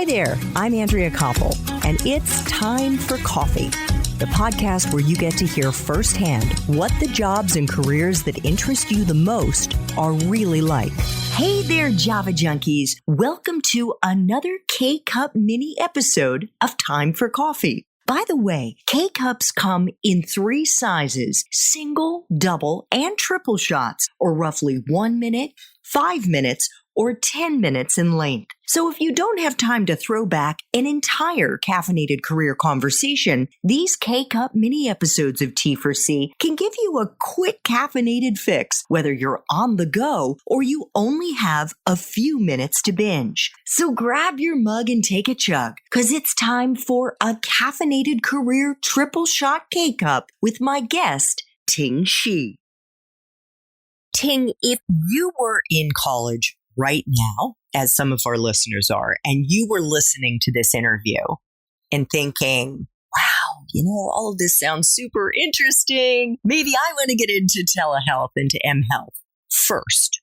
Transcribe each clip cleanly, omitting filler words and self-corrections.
Hi there, I'm Andrea Koppel, and it's time for coffee, the podcast where you get to hear firsthand what the jobs and careers that interest you the most are really like. Hey there, Java junkies. Welcome to another K-Cup mini episode of Time for Coffee. By the way, K-Cups come in 3 sizes, single, double, and triple shots, or roughly 1 minute, 5 minutes, or 10 minutes in length. So if you don't have time to throw back an entire caffeinated career conversation, these K-Cup mini episodes of T4C can give you a quick caffeinated fix, whether you're on the go or you only have a few minutes to binge. So grab your mug and take a chug, because it's time for a caffeinated career triple shot K-Cup with my guest, Ting Shih. Ting, if you were in college right now, as some of our listeners are, and you were listening to this interview and thinking, wow, all of this sounds super interesting. Maybe I want to get into telehealth, into mHealth. First,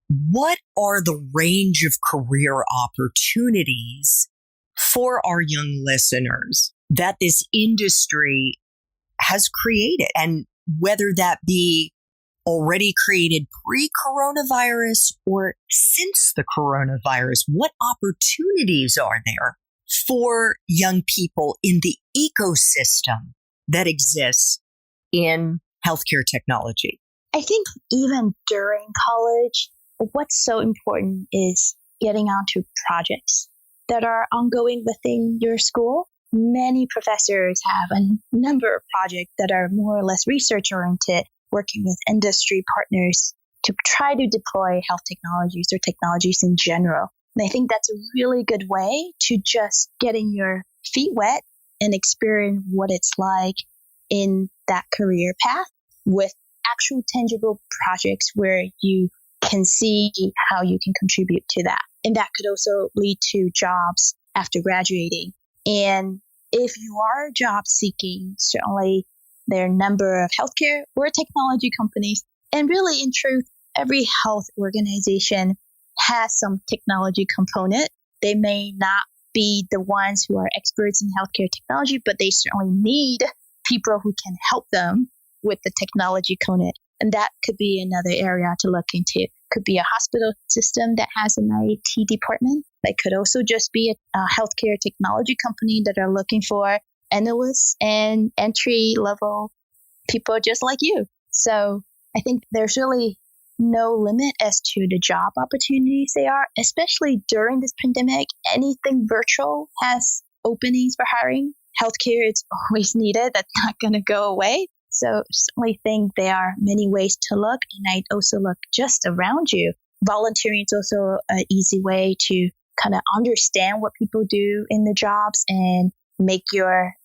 what are the range of career opportunities for our young listeners that this industry has created? And whether that be already created pre-coronavirus or since the coronavirus, what opportunities are there for young people in the ecosystem that exists in healthcare technology? I think even during college, what's so important is getting onto projects that are ongoing within your school. Many professors have a number of projects that are more or less research-oriented, working with industry partners to try to deploy health technologies or technologies in general. And I think that's a really good way to just getting your feet wet and experience what it's like in that career path with actual tangible projects where you can see how you can contribute to that. And that could also lead to jobs after graduating. And if you are job seeking, certainly there are a number of healthcare or technology companies. And really, in truth, every health organization has some technology component. They may not be the ones who are experts in healthcare technology, but they certainly need people who can help them with the technology component. And that could be another area to look into. Could be a hospital system that has an IT department. It could also just be a healthcare technology company that are looking for analysts and entry-level people just like you. So I think there's really no limit as to the job opportunities they are, especially during this pandemic. Anything virtual has openings for hiring. Healthcare is always needed. That's not going to go away. So certainly think there are many ways to look, and I'd also look just around you. Volunteering is also an easy way to kind of understand what people do in the jobs and make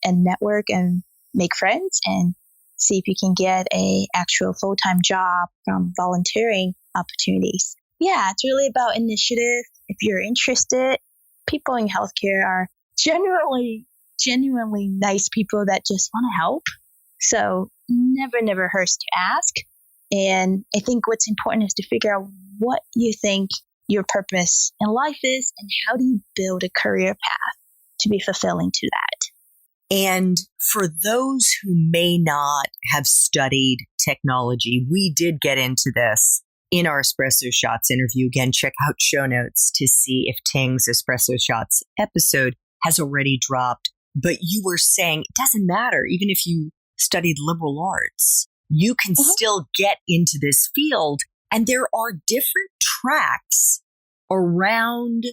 and network and make friends and see if you can get a actual full-time job from volunteering opportunities. Yeah, it's really about initiative. If you're interested, people in healthcare are genuinely nice people that just want to help. So never hurts to ask. And I think what's important is to figure out what you think your purpose in life is and how do you build a career path to be fulfilling to that. And for those who may not have studied technology, we did get into this in our Espresso Shots interview. Again, check out show notes to see if Ting's Espresso Shots episode has already dropped. But you were saying it doesn't matter, even if you studied liberal arts, you can still get into this field. And there are different tracks around,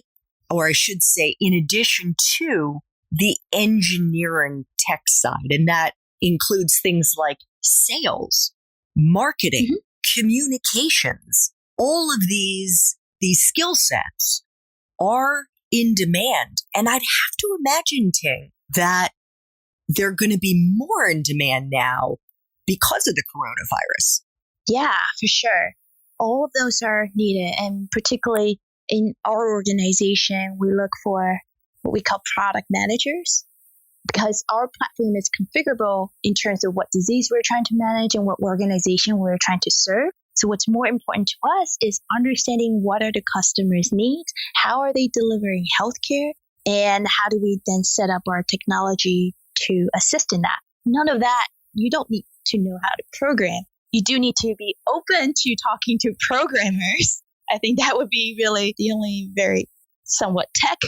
or I should say, in addition to the engineering tech side. And that includes things like sales, marketing, communications. All of these skill sets are in demand. And I'd have to imagine, Ting, that they're going to be more in demand now because of the coronavirus. Yeah, for sure. All of those are needed. And particularly in our organization, we look for what we call product managers, because our platform is configurable in terms of what disease we're trying to manage and what organization we're trying to serve. So what's more important to us is understanding what are the customers' needs, how are they delivering healthcare, And how do we then set up our technology to assist in that? None of that. You don't need to know how to program. You do need to be open to talking to programmers. I think that would be really the only very somewhat tech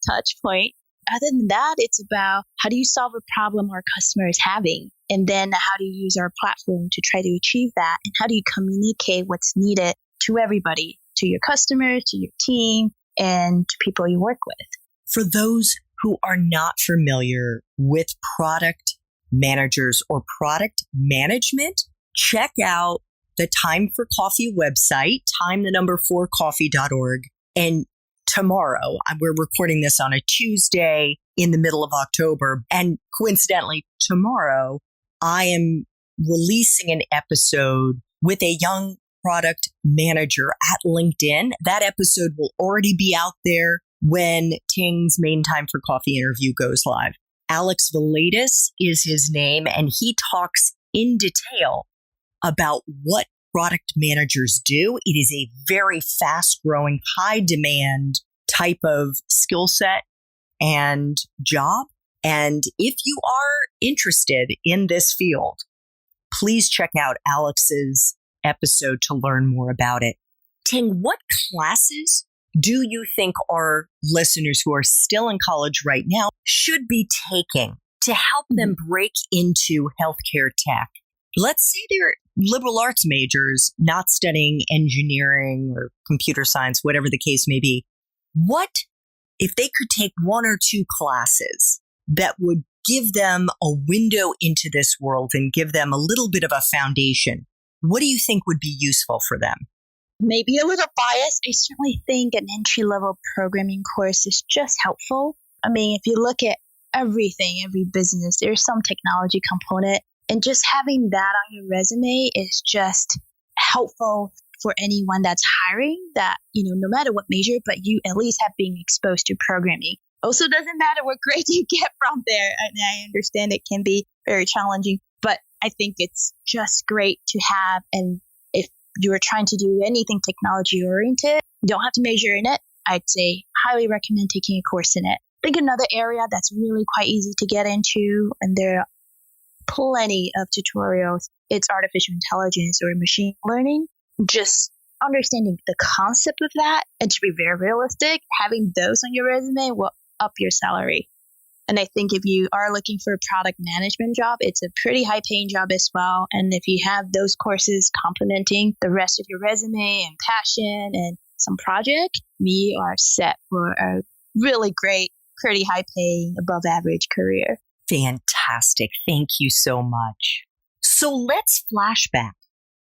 touch point. Other than that, it's about how do you solve a problem our customer is having? And then how do you use our platform to try to achieve that? And how do you communicate what's needed to everybody, to your customers, to your team, and to people you work with? For those who are not familiar with product managers or product management, check out the Time for Coffee website, time4coffee.org. And tomorrow, we're recording this on a Tuesday in the middle of October. And coincidentally, tomorrow, I am releasing an episode with a young product manager at LinkedIn. That episode will already be out there when Ting's main Time for Coffee interview goes live. Alex Velatus is his name, and he talks in detail about what product managers do. It is a very fast-growing, high-demand type of skill set and job. And if you are interested in this field, please check out Alex's episode to learn more about it. Ting, what classes do you think our listeners who are still in college right now should be taking to help them break into healthcare tech? Let's say they're liberal arts majors, not studying engineering or computer science, whatever the case may be. What if they could take one or two classes that would give them a window into this world and give them a little bit of a foundation? What do you think would be useful for them? Maybe a little biased. I certainly think an entry-level programming course is just helpful. I mean, if you look at everything, every business, there's some technology component. And just having that on your resume is just helpful for anyone that's hiring that, no matter what major, but you at least have been exposed to programming. Also, doesn't matter what grade you get from there. And I understand it can be very challenging, but I think it's just great to have. And if you're trying to do anything technology oriented, you don't have to major in it. I'd say highly recommend taking a course in it. I think another area that's really quite easy to get into, and there are plenty of tutorials, it's artificial intelligence or machine learning. Just understanding the concept of that, and to be very realistic, having those on your resume will up your salary. And I think if you are looking for a product management job, it's a pretty high paying job as well. And if you have those courses complementing the rest of your resume and passion and some project, we are set for a really great, pretty high paying, above average career. Fantastic. Thank you so much. So let's flash back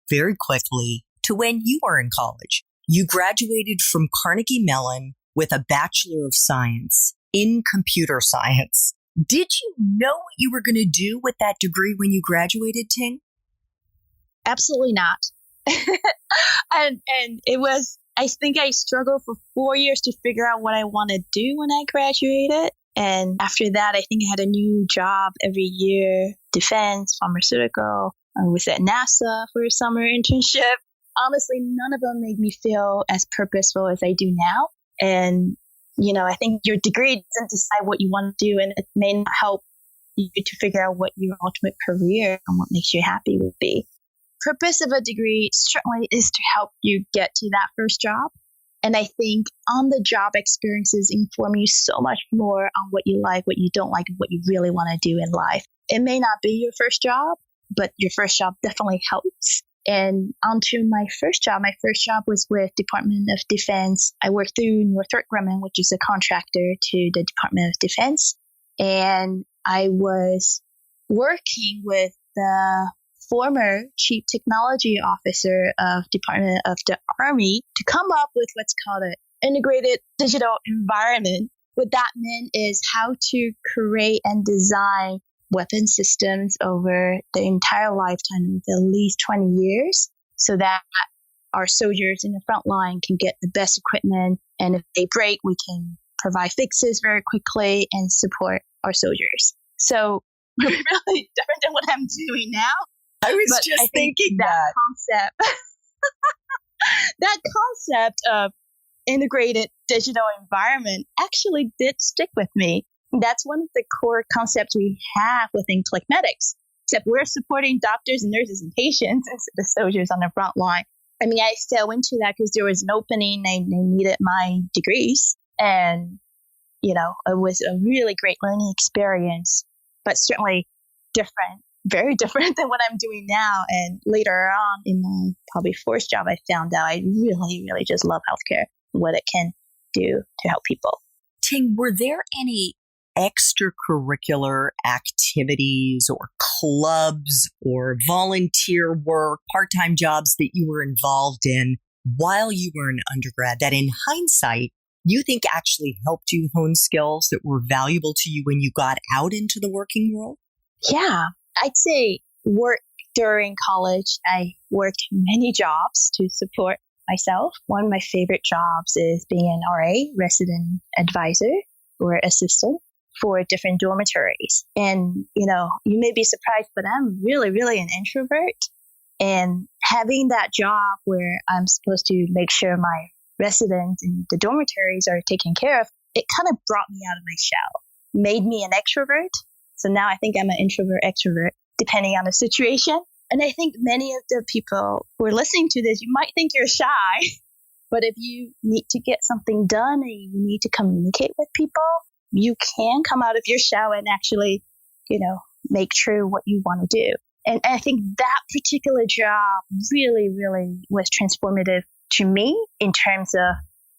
very quickly to when you were in college. You graduated from Carnegie Mellon with a Bachelor of Science in computer science. Did you know what you were going to do with that degree when you graduated, Ting? Absolutely not. and it was, I think I struggled for 4 years to figure out what I want to do when I graduated. And after that, I think I had a new job every year, defense, pharmaceutical. I was at NASA for a summer internship. Honestly, none of them made me feel as purposeful as I do now. And, I think your degree doesn't decide what you want to do, and it may not help you to figure out what your ultimate career and what makes you happy would be. Purpose of a degree certainly is to help you get to that first job. And I think on-the-job experiences inform you so much more on what you like, what you don't like, and what you really want to do in life. It may not be your first job, but your first job definitely helps. And onto my first job. My first job was with Department of Defense. I worked through Northrop Grumman, which is a contractor to the Department of Defense. And I was working with the former Chief Technology Officer of Department of the Army to come up with what's called an integrated digital environment. What that meant is how to create and design weapon systems over the entire lifetime of at least 20 years so that our soldiers in the front line can get the best equipment. And if they break, we can provide fixes very quickly and support our soldiers. So really different than what I'm doing now. I was just thinking that concept, that concept of integrated digital environment actually did stick with me. That's one of the core concepts we have within ClickMedix, except we're supporting doctors and nurses and patients instead of soldiers on the front line. I mean, I fell into that because there was an opening. They needed my degrees. And, it was a really great learning experience, but certainly different, very different than what I'm doing now. And later on in my probably first job, I found out I really, really just love healthcare, what it can do to help people. Ting, were there any extracurricular activities or clubs or volunteer work, part-time jobs that you were involved in while you were an undergrad that in hindsight, you think actually helped you hone skills that were valuable to you when you got out into the working world? Yeah, I'd say work during college. I worked many jobs to support myself. One of my favorite jobs is being an RA, resident advisor or assistant for different dormitories. And, you may be surprised, but I'm really, really an introvert. And having that job where I'm supposed to make sure my residents in the dormitories are taken care of, it kind of brought me out of my shell, made me an extrovert. So now I think I'm an introvert, extrovert, depending on the situation. And I think many of the people who are listening to this, you might think you're shy, but if you need to get something done and you need to communicate with people, you can come out of your shell and actually, make true what you want to do. And I think that particular job really, really was transformative to me in terms of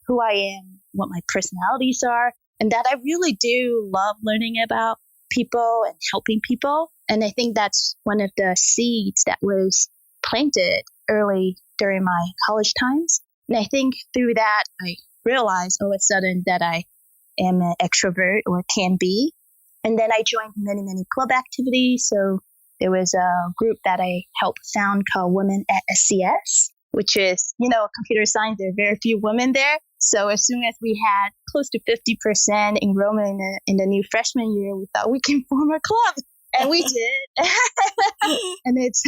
who I am, what my personalities are, and that I really do love learning about people and helping people. And I think that's one of the seeds that was planted early during my college times. And I think through that, I realized all of a sudden that I am an extrovert or can be. And then I joined many, many club activities. So there was a group that I helped found called Women at SCS, which is, computer science. There are very few women there. So as soon as we had close to 50% enrollment in the new freshman year, we thought we can form a club. And we did. And it's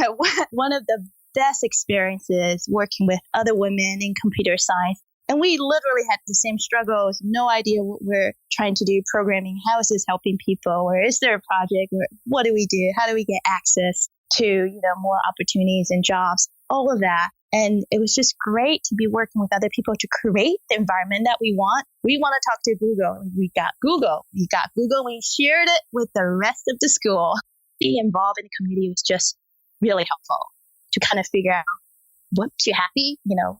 one of the best experiences working with other women in computer science. And we literally had the same struggles, no idea what we're trying to do, programming, how is this helping people, or is there a project, or what do we do, how do we get access to, more opportunities and jobs, all of that. And it was just great to be working with other people to create the environment that we want. We want to talk to Google. We got Google. We shared it with the rest of the school. Being involved in the community was just really helpful to kind of figure out what makes you happy,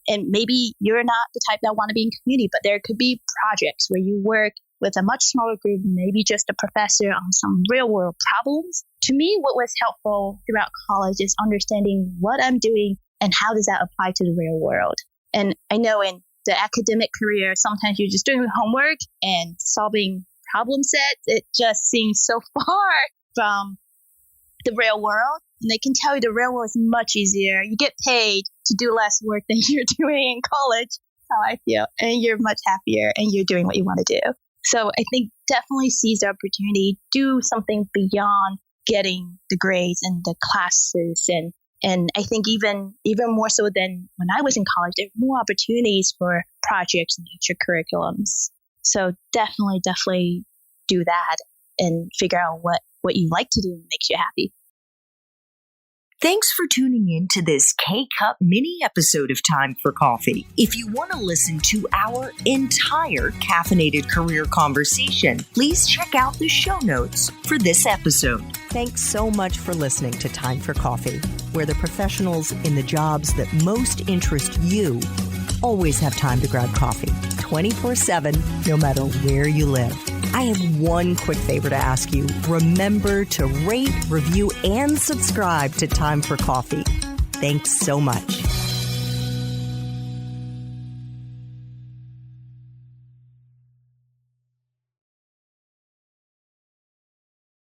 and maybe you're not the type that want to be in community, but there could be projects where you work with a much smaller group, maybe just a professor on some real world problems. To me, what was helpful throughout college is understanding what I'm doing and how does that apply to the real world. And I know in the academic career, sometimes you're just doing homework and solving problem sets. It just seems so far from the real world. And they can tell you the real world is much easier. You get paid to do less work than you're doing in college. That's how I feel. And you're much happier and you're doing what you want to do. So I think definitely seize the opportunity, do something beyond getting the grades and the classes. And I think even more so than when I was in college, there are more opportunities for projects and extracurriculums. So definitely do that and figure out what you like to do and makes you happy. Thanks for tuning in to this K-Cup mini episode of Time for Coffee. If you want to listen to our entire caffeinated career conversation, please check out the show notes for this episode. Thanks so much for listening to Time for Coffee, where the professionals in the jobs that most interest you always have time to grab coffee 24/7, no matter where you live. I have one quick favor to ask you. Remember to rate, review, and subscribe to Time for Coffee. Thanks so much.